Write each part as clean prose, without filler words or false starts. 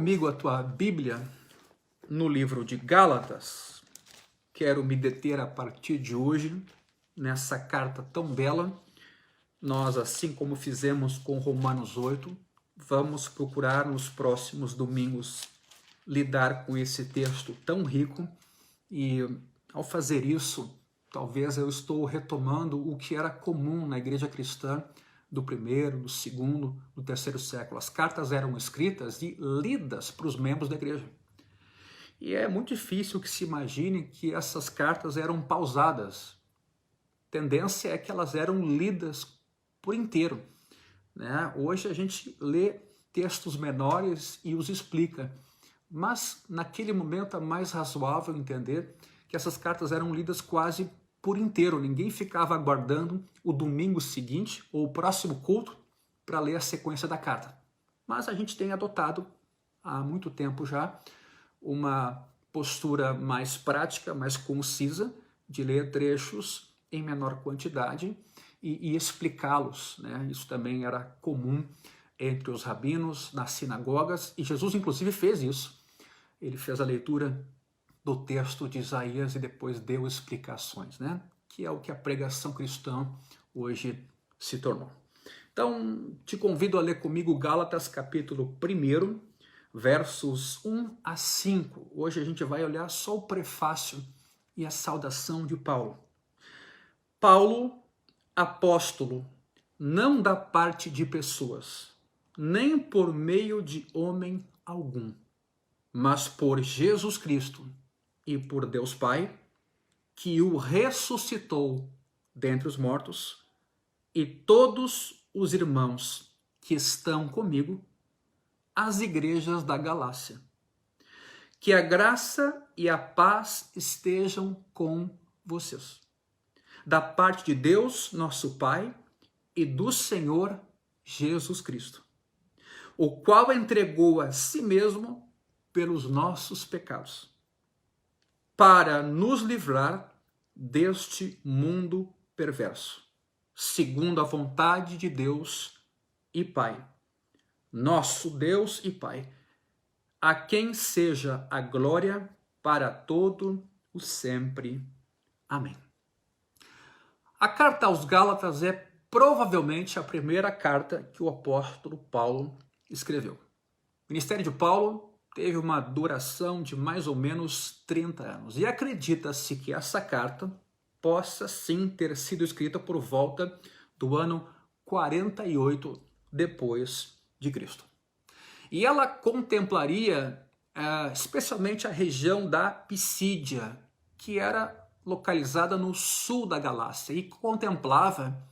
comigo a tua Bíblia no livro de Gálatas. Quero me deter a partir de hoje nessa carta tão bela. Nós, assim como fizemos com Romanos 8, vamos procurar nos próximos domingos lidar com esse texto tão rico e, ao fazer isso, talvez eu estou retomando o que era comum na igreja cristã do primeiro, do segundo, do terceiro século. As cartas eram escritas e lidas para os membros da igreja. E é muito difícil que se imagine que essas cartas eram pausadas. A tendência é que elas eram lidas por inteiro, né? Hoje a gente lê textos menores e os explica, mas naquele momento é mais razoável entender que essas cartas eram lidas quase por inteiro. Ninguém ficava aguardando o domingo seguinte ou o próximo culto para ler a sequência da carta. Mas a gente tem adotado há muito tempo já uma postura mais prática, mais concisa, de ler trechos em menor quantidade e explicá-los, né? Isso também era comum entre os rabinos, nas sinagogas, e Jesus inclusive fez isso. Ele fez a leitura do texto de Isaías e depois deu explicações, né? Que é o que a pregação cristã hoje se tornou. Então, te convido a ler comigo Gálatas capítulo 1, versos 1 a 5. Hoje a gente vai olhar só o prefácio e a saudação de Paulo. Paulo, apóstolo, não da parte de pessoas, nem por meio de homem algum, mas por Jesus Cristo e por Deus Pai, que o ressuscitou dentre os mortos, e todos os irmãos que estão comigo, as igrejas da Galácia. Que a graça e a paz estejam com vocês. Da parte de Deus, nosso Pai, e do Senhor Jesus Cristo, o qual entregou a si mesmo pelos nossos pecados, para nos livrar deste mundo perverso, segundo a vontade de Deus e Pai, nosso Deus e Pai, a quem seja a glória para todo o sempre. Amém. A carta aos Gálatas é provavelmente a primeira carta que o apóstolo Paulo escreveu. O ministério de Paulo teve uma duração de mais ou menos 30 anos. E acredita-se que essa carta possa sim ter sido escrita por volta do ano 48 depois de Cristo. E ela contemplaria especialmente a região da Pisídia, que era localizada no sul da Galácia e contemplava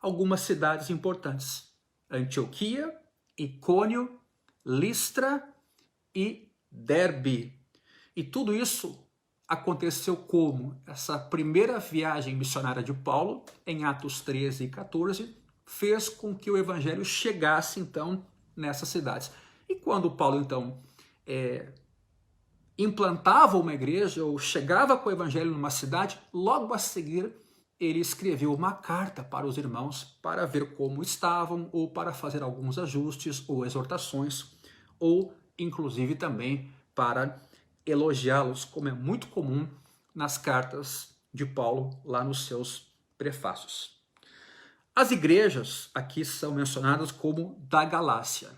algumas cidades importantes: Antioquia, Icônio, Listra e Derbe. E tudo isso aconteceu como? Essa primeira viagem missionária de Paulo, em Atos 13 e 14, fez com que o evangelho chegasse, então, nessas cidades. E quando Paulo, então, implantava uma igreja ou chegava com o evangelho numa cidade, logo a seguir ele escreveu uma carta para os irmãos para ver como estavam ou para fazer alguns ajustes ou exortações, ou inclusive também para elogiá-los, como é muito comum nas cartas de Paulo lá nos seus prefácios. As igrejas aqui são mencionadas como da Galácia,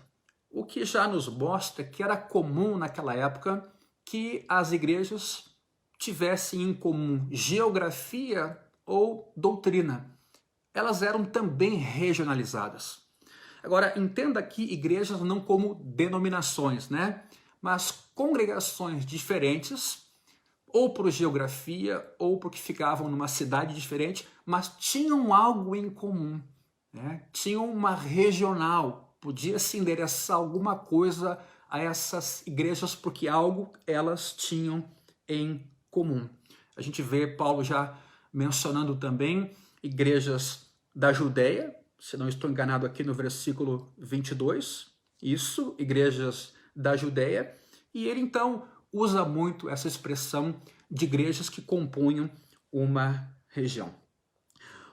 o que já nos mostra que era comum naquela época que as igrejas tivessem em comum geografia ou doutrina. Elas eram também regionalizadas. Agora, entenda aqui igrejas não como denominações, né? Mas congregações diferentes, ou por geografia, ou porque ficavam numa cidade diferente, mas tinham algo em comum, né? Tinham uma regional, podia se endereçar alguma coisa a essas igrejas, porque algo elas tinham em comum. A gente vê Paulo já mencionando também igrejas da Judéia, se não estou enganado aqui no versículo 22, isso, igrejas da Judéia, e ele então usa muito essa expressão de igrejas que compunham uma região.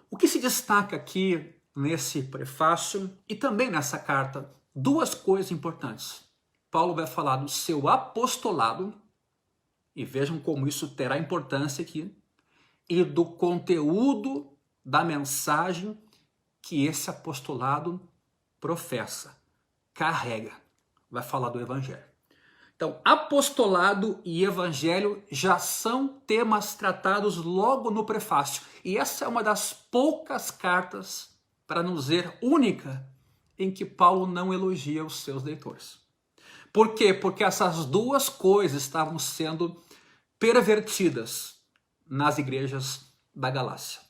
O que se destaca aqui nesse prefácio e também nessa carta, duas coisas importantes. Paulo vai falar do seu apostolado, e vejam como isso terá importância aqui, e do conteúdo da mensagem que esse apostolado professa, carrega. Vai falar do evangelho. Então, apostolado e evangelho já são temas tratados logo no prefácio. E essa é uma das poucas cartas, para não dizer única, em que Paulo não elogia os seus leitores. Por quê? Porque essas duas coisas estavam sendo pervertidas nas igrejas da Galácia.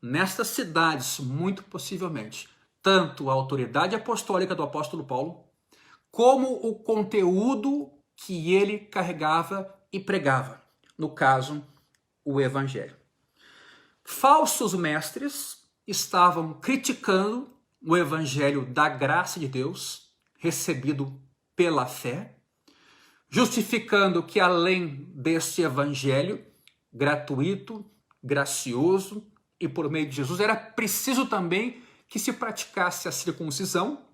Nestas cidades, muito possivelmente, tanto a autoridade apostólica do apóstolo Paulo, como o conteúdo que ele carregava e pregava. No caso, o evangelho. Falsos mestres estavam criticando o evangelho da graça de Deus, recebido pela fé, justificando que além desse evangelho gratuito, gracioso e por meio de Jesus, era preciso também que se praticasse a circuncisão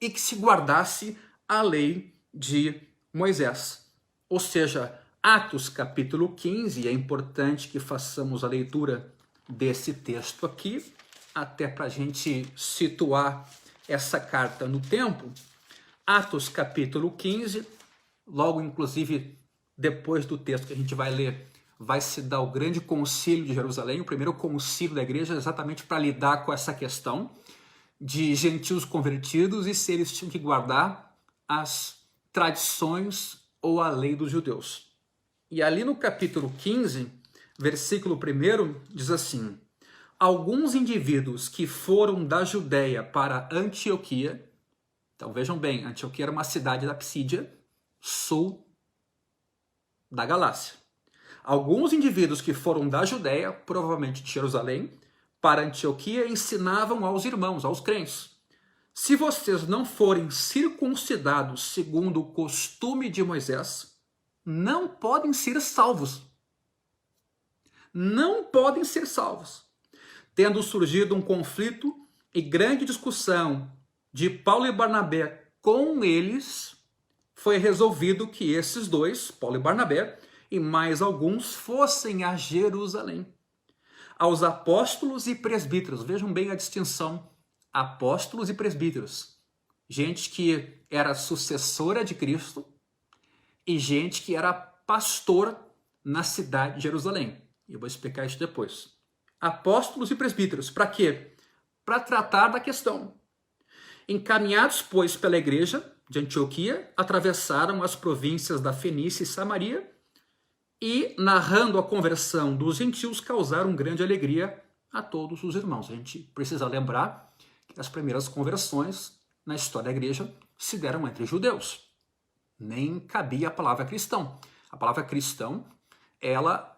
e que se guardasse a lei de Moisés. Ou seja, Atos capítulo 15, é importante que façamos a leitura desse texto aqui, até para a gente situar essa carta no tempo. Atos capítulo 15, logo inclusive depois do texto que a gente vai ler, vai se dar o grande concílio de Jerusalém, o primeiro concílio da igreja, exatamente para lidar com essa questão de gentios convertidos e se eles tinham que guardar as tradições ou a lei dos judeus. E ali no capítulo 15, versículo 1, diz assim: alguns indivíduos que foram da Judéia para Antioquia. Então vejam bem, Antioquia era uma cidade da Psídia, sul da Galácia. Alguns indivíduos que foram da Judéia, provavelmente de Jerusalém, para Antioquia, ensinavam aos irmãos, aos crentes: se vocês não forem circuncidados segundo o costume de Moisés, não podem ser salvos. Não podem ser salvos. Tendo surgido um conflito e grande discussão de Paulo e Barnabé com eles, foi resolvido que esses dois, Paulo e Barnabé, e mais alguns, fossem a Jerusalém, aos apóstolos e presbíteros. Vejam bem a distinção: apóstolos e presbíteros, gente que era sucessora de Cristo e gente que era pastor na cidade de Jerusalém. Eu vou explicar isso depois. Apóstolos e presbíteros, para quê? Para tratar da questão. Encaminhados, pois, pela igreja de Antioquia, atravessaram as províncias da Fenícia e Samaria e, narrando a conversão dos gentios, causaram grande alegria a todos os irmãos. A gente precisa lembrar que as primeiras conversões na história da igreja se deram entre judeus. Nem cabia a palavra cristão. A palavra cristão, ela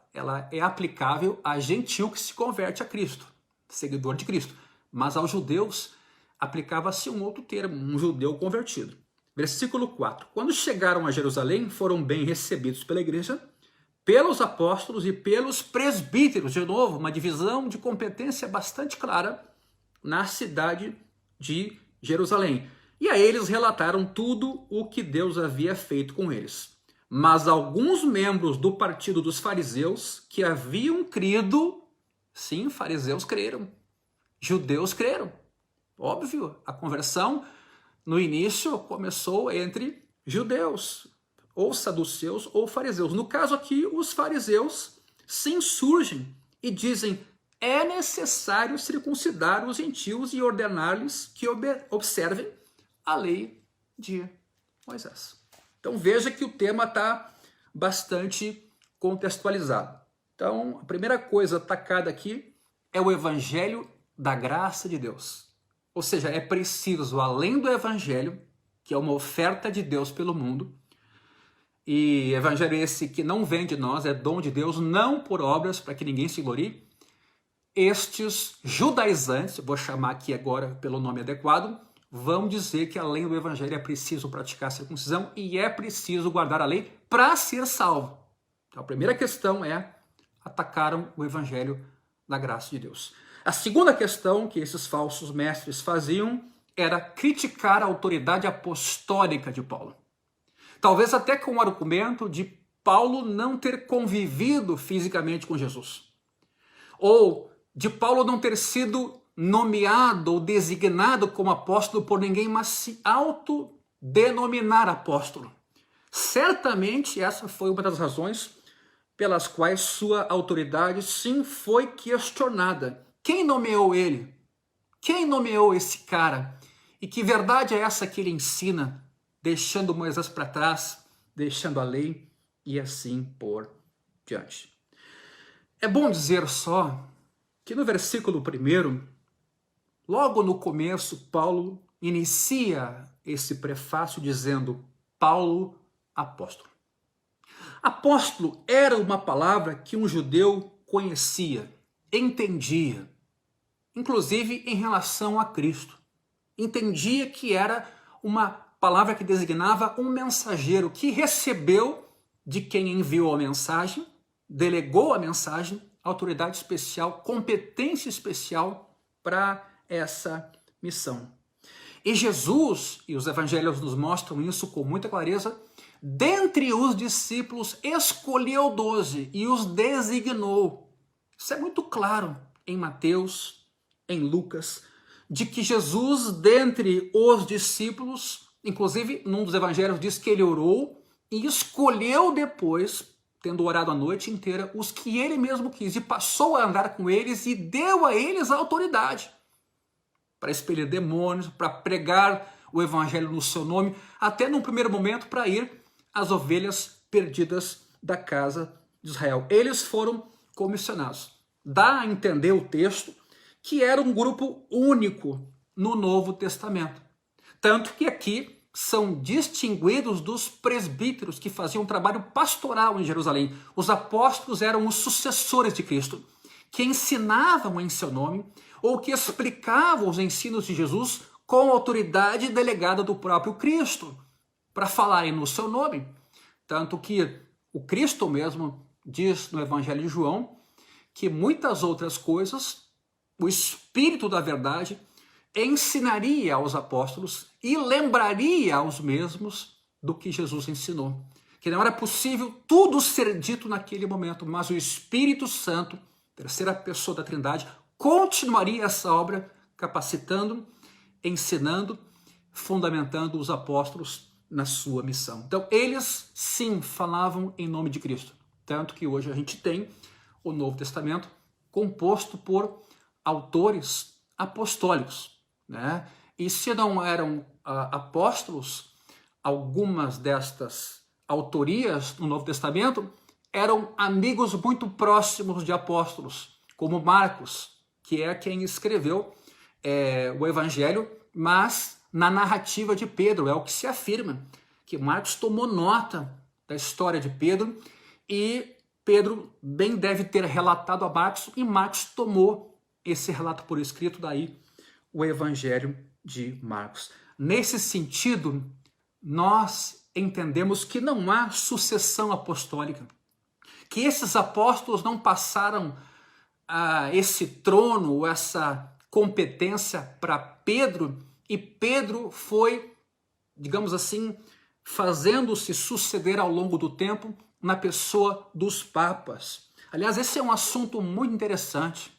é aplicável a gentil que se converte a Cristo, seguidor de Cristo. Mas aos judeus aplicava-se um outro termo, um judeu convertido. Versículo 4. Quando chegaram a Jerusalém, foram bem recebidos pela igreja, pelos apóstolos e pelos presbíteros. De novo, uma divisão de competência bastante clara na cidade de Jerusalém. E a eles relataram tudo o que Deus havia feito com eles. Mas alguns membros do partido dos fariseus que haviam crido, sim, fariseus creram, judeus creram. Óbvio, a conversão no início começou entre judeus, ou saduceus ou fariseus. No caso aqui, os fariseus se insurgem e dizem: é necessário circuncidar os gentios e ordenar-lhes que observem a lei de Moisés. Então veja que o tema está bastante contextualizado. Então a primeira coisa atacada aqui é o evangelho da graça de Deus. Ou seja, é preciso, além do evangelho, que é uma oferta de Deus pelo mundo, e evangelho esse que não vem de nós, é dom de Deus, não por obras, para que ninguém se glorie, estes judaizantes, vou chamar aqui agora pelo nome adequado, vão dizer que além do evangelho é preciso praticar a circuncisão e é preciso guardar a lei para ser salvo. Então a primeira questão é: atacaram o evangelho da graça de Deus. A segunda questão que esses falsos mestres faziam era criticar a autoridade apostólica de Paulo. Talvez até com o argumento de Paulo não ter convivido fisicamente com Jesus, ou de Paulo não ter sido nomeado ou designado como apóstolo por ninguém, mas se autodenominar apóstolo. Certamente essa foi uma das razões pelas quais sua autoridade sim foi questionada. Quem nomeou ele? Quem nomeou esse cara? E que verdade é essa que ele ensina, deixando Moisés para trás, deixando a lei e assim por diante? É bom dizer só que no versículo 1, logo no começo, Paulo inicia esse prefácio dizendo: Paulo, apóstolo. Apóstolo era uma palavra que um judeu conhecia, entendia, inclusive em relação a Cristo. Entendia que era uma palavra que designava um mensageiro que recebeu de quem enviou a mensagem, delegou a mensagem, autoridade especial, competência especial para essa missão. E Jesus, e os evangelhos nos mostram isso com muita clareza, dentre os discípulos escolheu 12 e os designou. Isso é muito claro em Mateus, em Lucas, de que Jesus, dentre os discípulos, inclusive num dos evangelhos diz que ele orou e escolheu depois, tendo orado a noite inteira, os que ele mesmo quis e passou a andar com eles e deu a eles a autoridade para expelir demônios, para pregar o evangelho no seu nome, até num primeiro momento para ir às ovelhas perdidas da casa de Israel. Eles foram comissionados. Dá a entender o texto que era um grupo único no Novo Testamento. Tanto que aqui são distinguidos dos presbíteros que faziam um trabalho pastoral em Jerusalém. Os apóstolos eram os sucessores de Cristo, que ensinavam em seu nome ou que explicavam os ensinos de Jesus com a autoridade delegada do próprio Cristo, para falarem no seu nome. Tanto que o Cristo mesmo diz no Evangelho de João que muitas outras coisas o Espírito da verdade ensinaria aos apóstolos e lembraria aos mesmos do que Jesus ensinou. Que não era possível tudo ser dito naquele momento, mas o Espírito Santo, terceira pessoa da Trindade, continuaria essa obra, capacitando, ensinando, fundamentando os apóstolos na sua missão. Então, eles sim falavam em nome de Cristo. Tanto que hoje a gente tem o Novo Testamento composto por autores apostólicos, né? E se não eram apóstolos, algumas destas autorias no Novo Testamento eram amigos muito próximos de apóstolos, como Marcos, que é quem escreveu o Evangelho, mas na narrativa de Pedro, é o que se afirma, que Marcos tomou nota da história de Pedro e Pedro bem deve ter relatado a Marcos e Marcos tomou esse relato por escrito, daí o Evangelho de Marcos. Nesse sentido, nós entendemos que não há sucessão apostólica, que esses apóstolos não passaram esse trono, essa competência para Pedro, e Pedro foi, digamos assim, fazendo-se suceder ao longo do tempo na pessoa dos papas. Aliás, esse é um assunto muito interessante.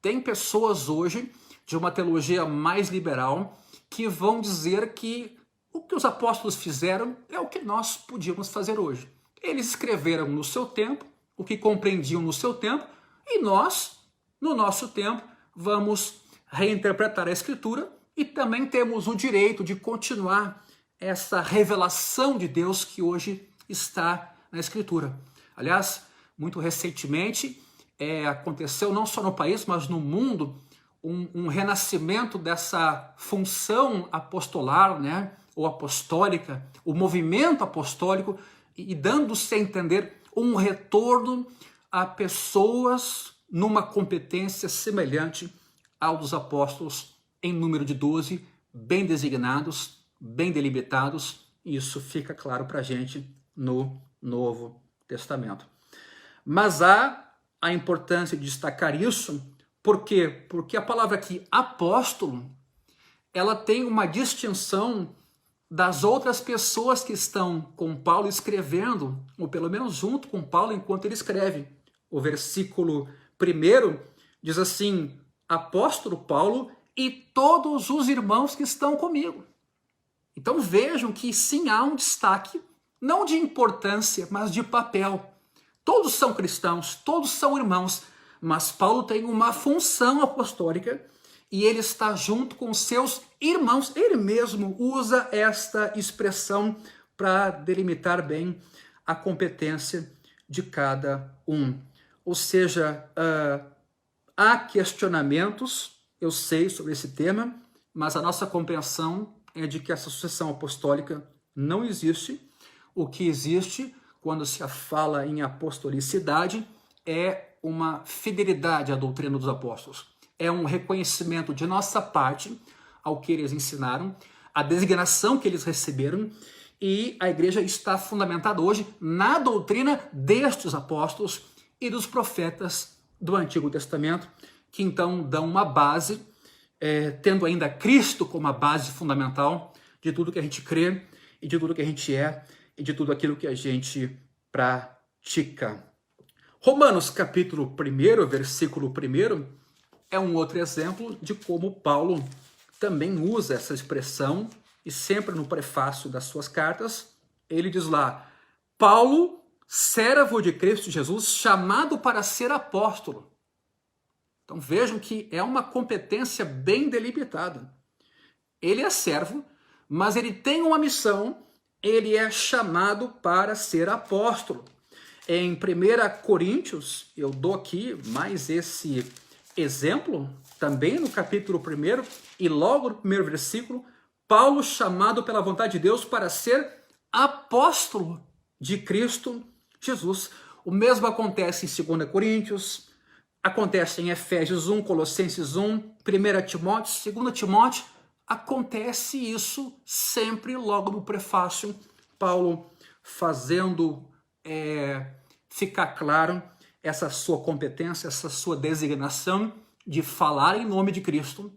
Tem pessoas hoje de uma teologia mais liberal que vão dizer que o que os apóstolos fizeram é o que nós podíamos fazer hoje. Eles escreveram no seu tempo, o que compreendiam no seu tempo, e nós, no nosso tempo, vamos reinterpretar a Escritura e também temos o direito de continuar essa revelação de Deus que hoje está na Escritura. Aliás, muito recentemente, aconteceu não só no país, mas no mundo, um renascimento dessa função apostolar, né, ou apostólica, o movimento apostólico, e dando-se a entender um retorno a pessoas numa competência semelhante ao dos apóstolos, em número de 12, bem designados, bem delimitados, e isso fica claro para a gente no Novo Testamento. Mas há a importância de destacar isso, por quê? Porque a palavra aqui, apóstolo, ela tem uma distinção das outras pessoas que estão com Paulo escrevendo, ou pelo menos junto com Paulo enquanto ele escreve. O versículo 1 diz assim: apóstolo Paulo e todos os irmãos que estão comigo. Então vejam que sim, há um destaque, não de importância, mas de papel. Todos são cristãos, todos são irmãos, mas Paulo tem uma função apostólica e ele está junto com seus irmãos. Ele mesmo usa esta expressão para delimitar bem a competência de cada um. Ou seja, há questionamentos, eu sei, sobre esse tema, mas a nossa compreensão é de que essa sucessão apostólica não existe. O que existe, quando se fala em apostolicidade, é uma fidelidade à doutrina dos apóstolos. É um reconhecimento de nossa parte ao que eles ensinaram, a designação que eles receberam, e a igreja está fundamentada hoje na doutrina destes apóstolos e dos profetas do Antigo Testamento, que então dão uma base, tendo ainda Cristo como a base fundamental de tudo que a gente crê e de tudo que a gente é e de tudo aquilo que a gente pratica. Romanos capítulo 1, versículo 1, é um outro exemplo de como Paulo também usa essa expressão, e sempre no prefácio das suas cartas, ele diz lá: Paulo, servo de Cristo Jesus, chamado para ser apóstolo. Então vejam que é uma competência bem delimitada. Ele é servo, mas ele tem uma missão, ele é chamado para ser apóstolo. Em 1 Coríntios, eu dou aqui mais esse exemplo, também no capítulo 1, e logo no primeiro versículo, Paulo chamado pela vontade de Deus para ser apóstolo de Cristo Jesus. O mesmo acontece em 2 Coríntios, acontece em Efésios 1, Colossenses 1, 1 Timóteo, 2 Timóteo, acontece isso sempre logo no prefácio, Paulo fazendo ficar claro essa sua competência, essa sua designação de falar em nome de Cristo,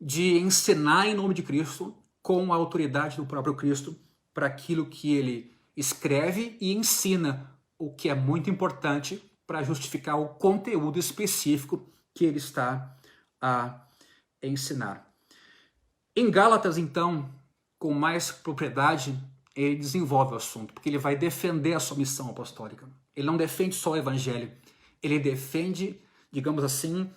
de ensinar em nome de Cristo, com a autoridade do próprio Cristo, para aquilo que ele escreve e ensina, o que é muito importante para justificar o conteúdo específico que ele está a ensinar. Em Gálatas, então, com mais propriedade, ele desenvolve o assunto, porque ele vai defender a sua missão apostólica. Ele não defende só o evangelho, ele defende, digamos assim,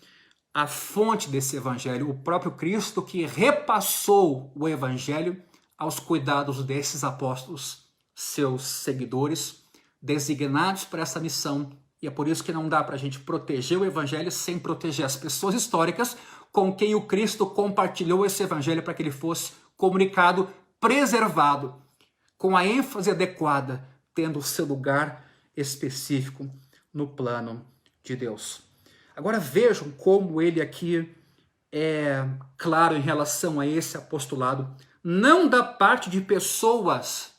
a fonte desse evangelho, o próprio Cristo que repassou o evangelho aos cuidados desses apóstolos, seus seguidores, designados para essa missão. E é por isso que não dá para a gente proteger o evangelho sem proteger as pessoas históricas com quem o Cristo compartilhou esse evangelho para que ele fosse comunicado, preservado, com a ênfase adequada, tendo o seu lugar específico no plano de Deus. Agora vejam como ele aqui é claro em relação a esse apostolado, não da parte de pessoas.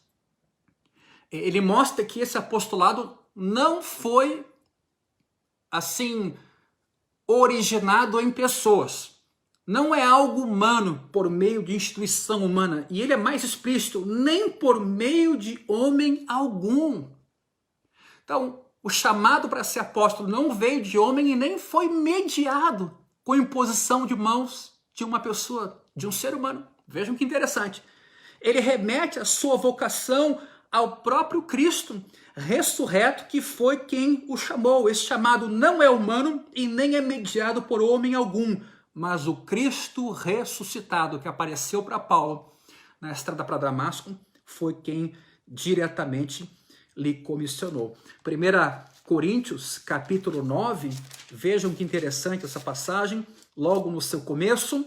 Ele mostra que esse apostolado não foi assim originado em pessoas. Não é algo humano por meio de instituição humana. E ele é mais explícito, nem por meio de homem algum. Então, o chamado para ser apóstolo não veio de homem e nem foi mediado com imposição de mãos de uma pessoa, de um ser humano. Vejam que interessante. Ele remete a sua vocação ao próprio Cristo ressurreto, que foi quem o chamou. Esse chamado não é humano e nem é mediado por homem algum, mas o Cristo ressuscitado que apareceu para Paulo na estrada para Damasco foi quem diretamente lhe comissionou. 1 Coríntios, capítulo 9, vejam que interessante essa passagem, logo no seu começo.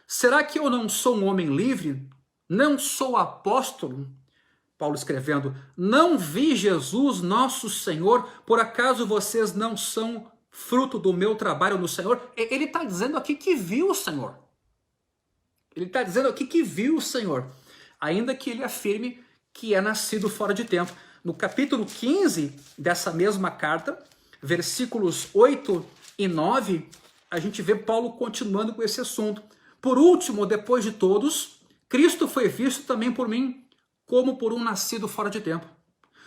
Será que eu não sou um homem livre? Não sou apóstolo? Paulo escrevendo, não vi Jesus nosso Senhor, por acaso vocês não são fruto do meu trabalho no Senhor? Ele está dizendo aqui que viu o Senhor. Ele está dizendo aqui que viu o Senhor, ainda que ele afirme que é nascido fora de tempo. No capítulo 15 dessa mesma carta, versículos 8 e 9, a gente vê Paulo continuando com esse assunto. Por último, depois de todos, Cristo foi visto também por mim como por um nascido fora de tempo,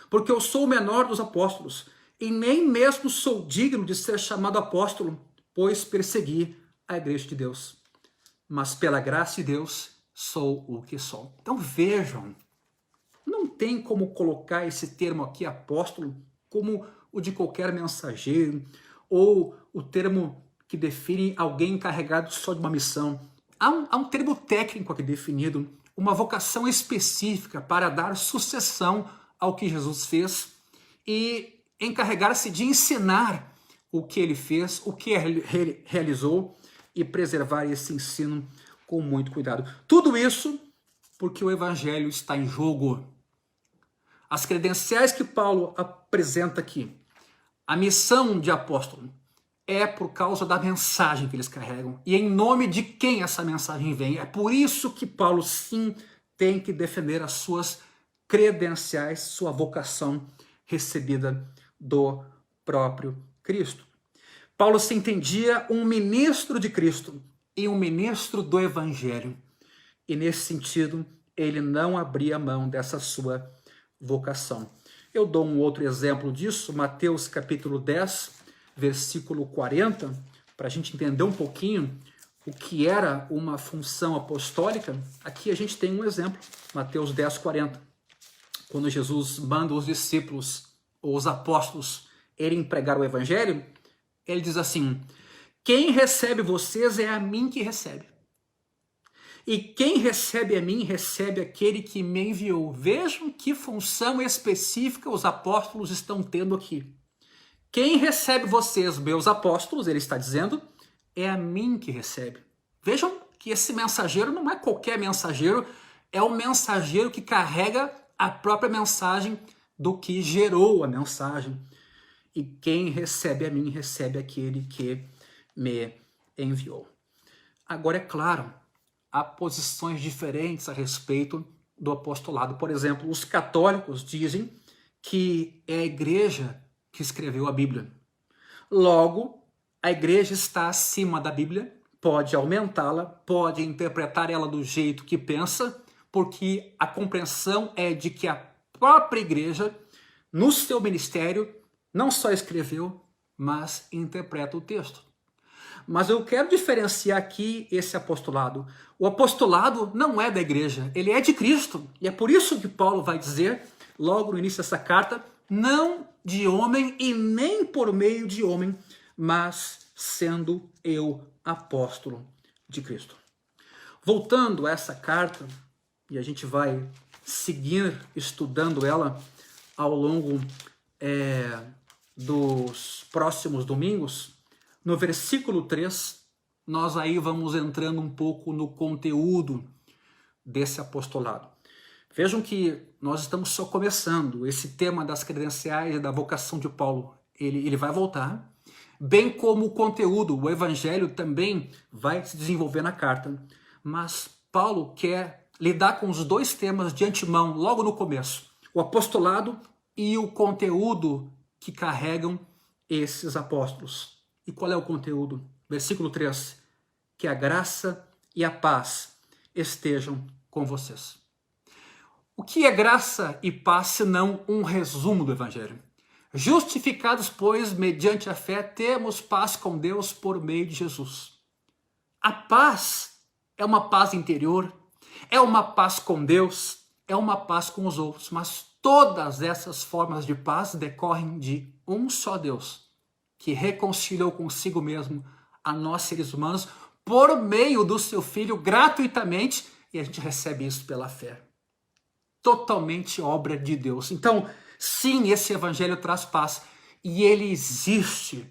porque eu sou o menor dos apóstolos, e nem mesmo sou digno de ser chamado apóstolo, pois persegui a igreja de Deus. Mas pela graça de Deus sou o que sou. Então vejam, não tem como colocar esse termo aqui, apóstolo, como o de qualquer mensageiro, ou o termo que define alguém encarregado só de uma missão. Há um termo técnico aqui definido, uma vocação específica para dar sucessão ao que Jesus fez e encarregar-se de ensinar o que ele fez, o que ele realizou e preservar esse ensino com muito cuidado. Tudo isso porque o evangelho está em jogo. As credenciais que Paulo apresenta aqui, a missão de apóstolo, é por causa da mensagem que eles carregam e em nome de quem essa mensagem vem. É por isso que Paulo, sim, tem que defender as suas credenciais, sua vocação recebida do próprio Cristo. Paulo se entendia um ministro de Cristo e um ministro do Evangelho. E nesse sentido, ele não abria mão dessa sua vocação. Eu dou um outro exemplo disso, Mateus capítulo 10, versículo 40, para a gente entender um pouquinho o que era uma função apostólica. Aqui a gente tem um exemplo, Mateus 10, 40. Quando Jesus manda os discípulos, ou os apóstolos, irem pregar o evangelho, ele diz assim: quem recebe vocês é a mim que recebe. E quem recebe a mim, recebe aquele que me enviou. Vejam que função específica os apóstolos estão tendo aqui. Quem recebe vocês, meus apóstolos, ele está dizendo, é a mim que recebe. Vejam que esse mensageiro não é qualquer mensageiro, é o mensageiro que carrega a própria mensagem do que gerou a mensagem. E quem recebe a mim, recebe aquele que me enviou. Agora, é claro, há posições diferentes a respeito do apostolado. Por exemplo, os católicos dizem que é a igreja que escreveu a Bíblia. Logo, a igreja está acima da Bíblia, pode aumentá-la, pode interpretar ela do jeito que pensa, porque a compreensão é de que a própria igreja, no seu ministério, não só escreveu, mas interpreta o texto. Mas eu quero diferenciar aqui esse apostolado. O apostolado não é da igreja, ele é de Cristo. E é por isso que Paulo vai dizer, logo no início dessa carta, não de homem e nem por meio de homem, mas sendo eu apóstolo de Cristo. Voltando a essa carta, e a gente vai seguir estudando ela ao longo dos próximos domingos, no versículo 3, nós aí vamos entrando um pouco no conteúdo desse apostolado. Vejam que nós estamos só começando. Esse tema das credenciais e da vocação de Paulo, ele vai voltar, bem como o conteúdo, o evangelho também vai se desenvolver na carta. Mas Paulo quer lidar com os dois temas de antemão, logo no começo. O apostolado e o conteúdo que carregam esses apóstolos. E qual é o conteúdo? Versículo 3. Que a graça e a paz estejam com vocês. O que é graça e paz senão um resumo do Evangelho? Justificados, pois, mediante a fé, temos paz com Deus por meio de Jesus. A paz é uma paz interior, é uma paz com Deus, é uma paz com os outros, mas todas essas formas de paz decorrem de um só Deus, que reconciliou consigo mesmo a nós seres humanos por meio do seu Filho gratuitamente, e a gente recebe isso pela fé. Totalmente obra de Deus. Então, sim, esse evangelho traz paz e ele existe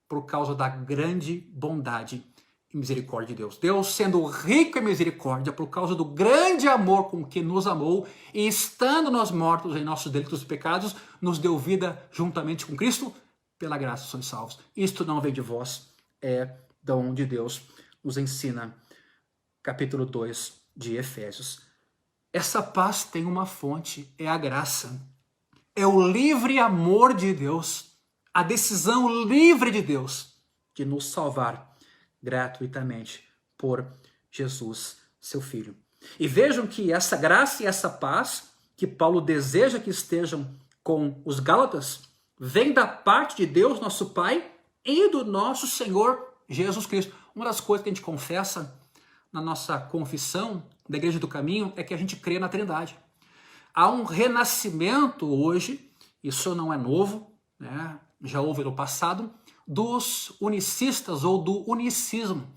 por causa da grande bondade e misericórdia de Deus. Deus, sendo rico em misericórdia, por causa do grande amor com que nos amou e estando nós mortos em nossos delitos e pecados, nos deu vida juntamente com Cristo. Pela graça sois salvos. Isto não vem de vós, é dom de Deus, nos ensina capítulo 2 de Efésios. Essa paz tem uma fonte, é a graça. É o livre amor de Deus, a decisão livre de Deus de nos salvar gratuitamente por Jesus, seu Filho. E vejam que essa graça e essa paz que Paulo deseja que estejam com os Gálatas vem da parte de Deus, nosso Pai, e do nosso Senhor Jesus Cristo. Uma das coisas que a gente confessa na nossa confissão da Igreja do Caminho é que a gente crê na Trindade. Há um renascimento hoje, isso não é novo, né? Já houve no passado, dos unicistas ou do unicismo,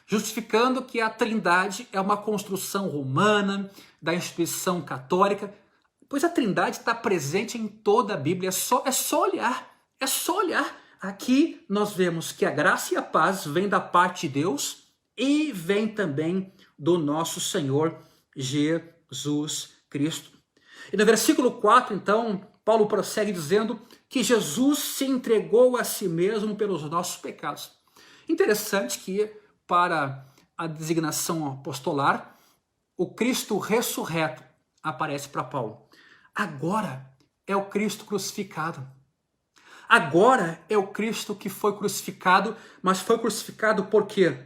justificando que a Trindade é uma construção romana, da instituição católica, pois a Trindade está presente em toda a Bíblia, é só olhar. Aqui nós vemos que a graça e a paz vêm da parte de Deus e vem também do nosso Senhor Jesus Cristo. E no versículo 4, então, Paulo prossegue dizendo que Jesus se entregou a si mesmo pelos nossos pecados. Interessante que, para a designação apostolar, o Cristo ressurreto aparece para Paulo. Agora é o Cristo crucificado. Agora é o Cristo que foi crucificado, mas foi crucificado por quê?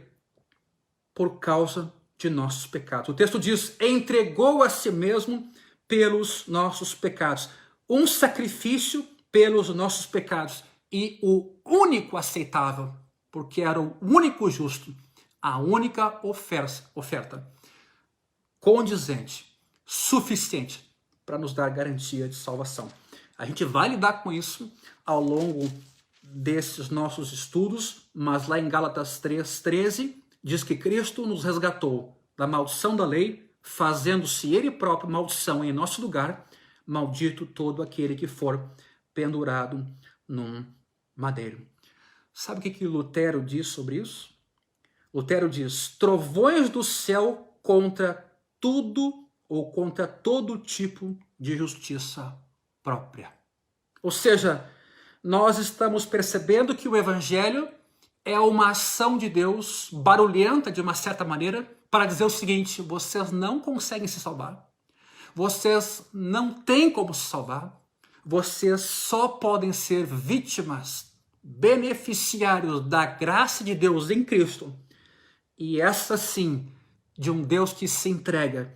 Por causa de nossos pecados. O texto diz, entregou a si mesmo pelos nossos pecados. Um sacrifício pelos nossos pecados. E o único aceitável, porque era o único justo, a única oferta condizente, suficiente para nos dar garantia de salvação. A gente vai lidar com isso ao longo desses nossos estudos, mas lá em Gálatas 3:13 diz que Cristo nos resgatou da maldição da lei, fazendo-se ele próprio maldição em nosso lugar, maldito todo aquele que for pendurado num madeiro. Sabe o que Lutero diz sobre isso? Lutero diz, trovões do céu contra tudo ou contra todo tipo de justiça própria. Ou seja, nós estamos percebendo que o Evangelho é uma ação de Deus barulhenta, de uma certa maneira, para dizer o seguinte, vocês não conseguem se salvar, vocês não têm como se salvar, vocês só podem ser vítimas, beneficiários da graça de Deus em Cristo. E essa sim, de um Deus que se entrega,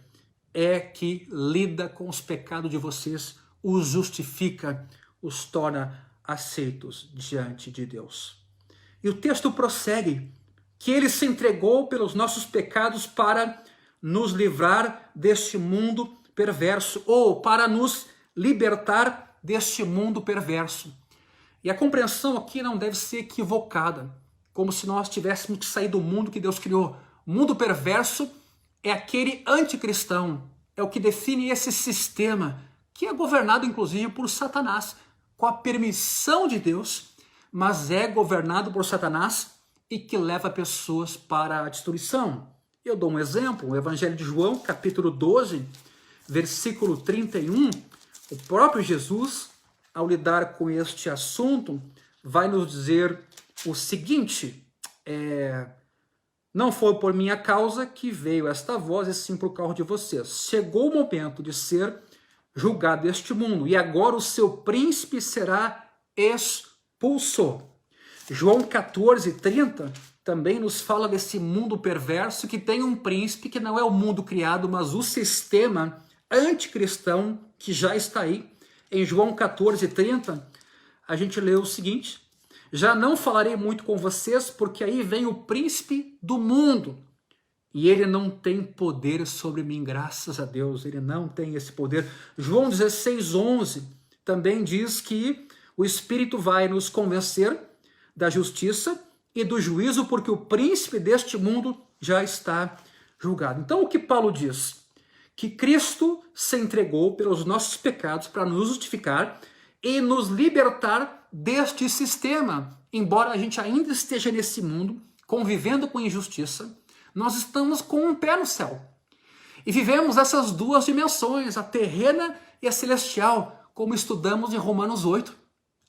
é que lida com os pecados de vocês, os justifica, os torna aceitos diante de Deus. E o texto prossegue, que ele se entregou pelos nossos pecados para nos livrar deste mundo perverso, ou para nos libertar deste mundo perverso. E a compreensão aqui não deve ser equivocada, como se nós tivéssemos que sair do mundo que Deus criou. O mundo perverso é aquele anticristão, é o que define esse sistema, que é governado inclusive por Satanás, com a permissão de Deus, mas é governado por Satanás e que leva pessoas para a destruição. Eu dou um exemplo, o Evangelho de João, capítulo 12, versículo 31, o próprio Jesus, ao lidar com este assunto, vai nos dizer o seguinte, não foi por minha causa que veio esta voz, e sim por causa de vocês. Chegou o momento de ser julgado este mundo, e agora o seu príncipe será expulso. João 14:30 também nos fala desse mundo perverso que tem um príncipe que não é o mundo criado, mas o sistema anticristão que já está aí. Em João 14:30, a gente lê o seguinte, já não falarei muito com vocês, porque aí vem o príncipe do mundo, e ele não tem poder sobre mim, graças a Deus, ele não tem esse poder. João 16:11 também diz que o Espírito vai nos convencer da justiça e do juízo, porque o príncipe deste mundo já está julgado. Então o que Paulo diz? Que Cristo se entregou pelos nossos pecados para nos justificar e nos libertar deste sistema. Embora a gente ainda esteja nesse mundo, convivendo com injustiça, nós estamos com um pé no céu. E vivemos essas duas dimensões, a terrena e a celestial, como estudamos em Romanos 8,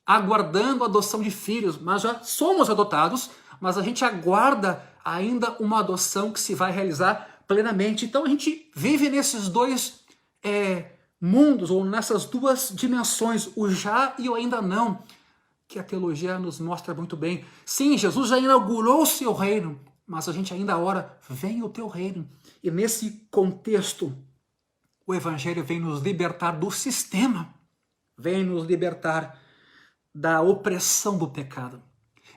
aguardando a adoção de filhos, mas já somos adotados, mas a gente aguarda ainda uma adoção que se vai realizar plenamente. Então a gente vive nesses dois mundos, ou nessas duas dimensões, o já e o ainda não, que a teologia nos mostra muito bem. Sim, Jesus já inaugurou o seu reino, mas a gente ainda ora, venha o teu reino. E nesse contexto, o Evangelho vem nos libertar do sistema, vem nos libertar da opressão do pecado,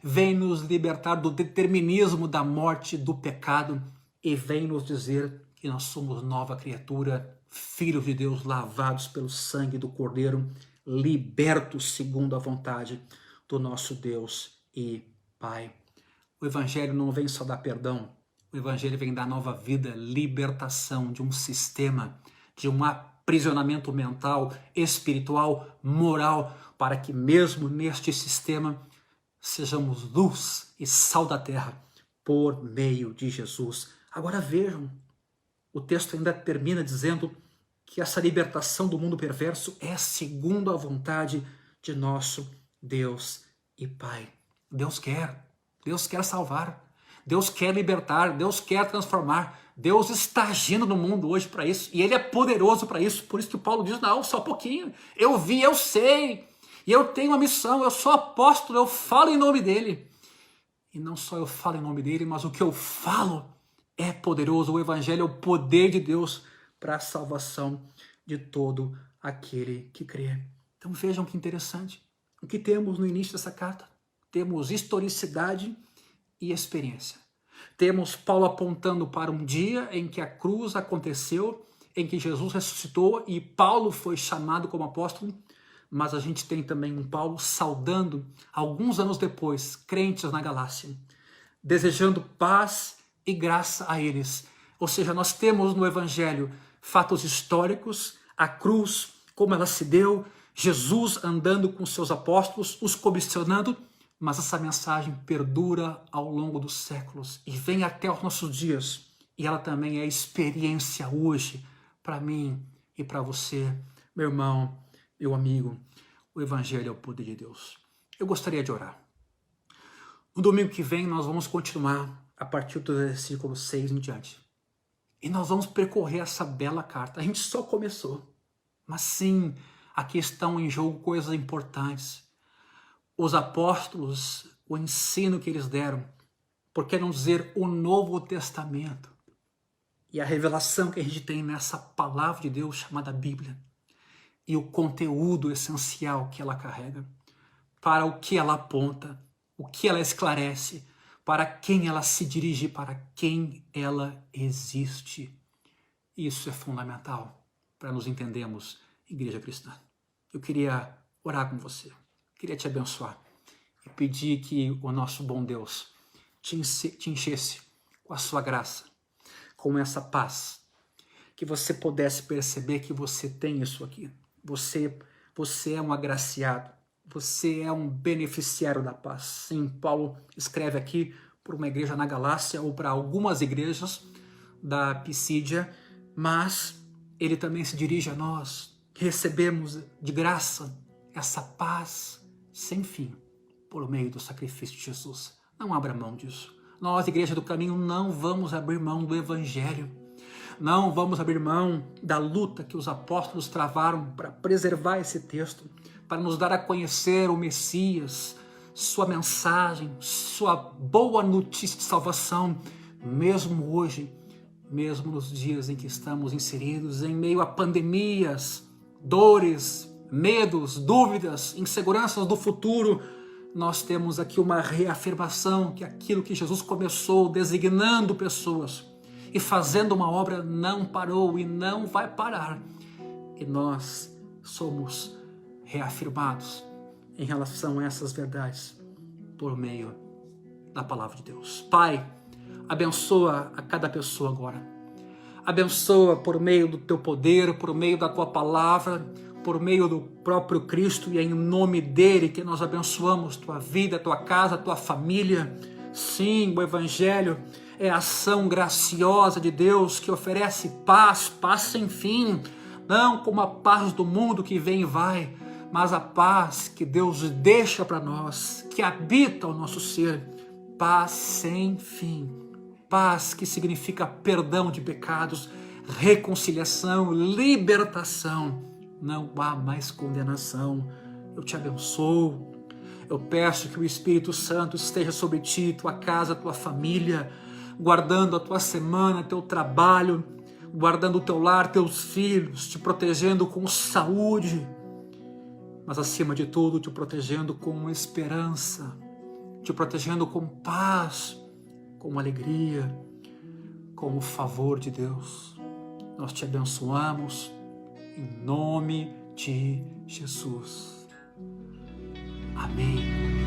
vem nos libertar do determinismo da morte do pecado e vem nos dizer que nós somos nova criatura, filhos de Deus lavados pelo sangue do Cordeiro, libertos segundo a vontade do nosso Deus e Pai. O Evangelho não vem só dar perdão, o Evangelho vem dar nova vida, libertação de um sistema, de um aprisionamento mental, espiritual, moral, para que mesmo neste sistema sejamos luz e sal da terra por meio de Jesus. Agora vejam, o texto ainda termina dizendo que essa libertação do mundo perverso é segundo a vontade de nosso Deus e Pai. Deus quer salvar, Deus quer libertar, Deus quer transformar, Deus está agindo no mundo hoje para isso, e Ele é poderoso para isso, por isso que Paulo diz, não, só um pouquinho, eu vi, eu sei, e eu tenho uma missão, eu sou apóstolo, eu falo em nome dEle, e não só eu falo em nome dEle, mas o que eu falo é poderoso, o Evangelho é o poder de Deus para a salvação de todo aquele que crê. Então vejam que interessante, o que temos no início dessa carta? Temos historicidade e experiência. Temos Paulo apontando para um dia em que a cruz aconteceu, em que Jesus ressuscitou e Paulo foi chamado como apóstolo, mas a gente tem também um Paulo saudando, alguns anos depois, crentes na Galácia, desejando paz e graça a eles. Ou seja, nós temos no Evangelho fatos históricos, a cruz, como ela se deu, Jesus andando com seus apóstolos, os comissionando, mas essa mensagem perdura ao longo dos séculos e vem até os nossos dias. E ela também é experiência hoje para mim e para você, meu irmão, meu amigo. O Evangelho é o poder de Deus. Eu gostaria de orar. No domingo que vem nós vamos continuar a partir do versículo 6 em diante. E nós vamos percorrer essa bela carta. A gente só começou. Mas sim, aqui estão em jogo coisas importantes. Os apóstolos, o ensino que eles deram, por que não dizer o Novo Testamento, e a revelação que a gente tem nessa palavra de Deus chamada Bíblia, e o conteúdo essencial que ela carrega, para o que ela aponta, o que ela esclarece, para quem ela se dirige, para quem ela existe. Isso é fundamental para nos entendermos, igreja cristã. Eu queria orar com você. Queria te abençoar e pedir que o nosso bom Deus te enchesse com a sua graça, com essa paz, que você pudesse perceber que você tem isso aqui. Você é um agraciado, você é um beneficiário da paz. Sim, Paulo escreve aqui para uma igreja na Galácia ou para algumas igrejas da Pisídia, mas ele também se dirige a nós, que recebemos de graça essa paz sem fim, por meio do sacrifício de Jesus. Não abra mão disso. Nós, Igreja do Caminho, não vamos abrir mão do Evangelho. Não vamos abrir mão da luta que os apóstolos travaram para preservar esse texto, para nos dar a conhecer o Messias, sua mensagem, sua boa notícia de salvação, mesmo hoje, mesmo nos dias em que estamos inseridos em meio a pandemias, dores, medos, dúvidas, inseguranças do futuro. Nós temos aqui uma reafirmação que aquilo que Jesus começou designando pessoas e fazendo uma obra não parou e não vai parar. E nós somos reafirmados em relação a essas verdades por meio da palavra de Deus. Pai, abençoa a cada pessoa agora. Abençoa por meio do teu poder, por meio da tua palavra, por meio do próprio Cristo, e é em nome dele que nós abençoamos tua vida, tua casa, tua família. Sim, o Evangelho é a ação graciosa de Deus que oferece paz, paz sem fim, não como a paz do mundo que vem e vai, mas a paz que Deus deixa para nós, que habita o nosso ser, paz sem fim, paz que significa perdão de pecados, reconciliação, libertação. Não há mais condenação. Eu te abençoo. Eu peço que o Espírito Santo esteja sobre ti, tua casa, tua família. guardando a tua semana, teu trabalho, guardando o teu lar, teus filhos, te protegendo com saúde, mas acima de tudo te protegendo com esperança, te protegendo com paz, com alegria, com o favor de Deus. Nós te abençoamos em nome de Jesus. Amém.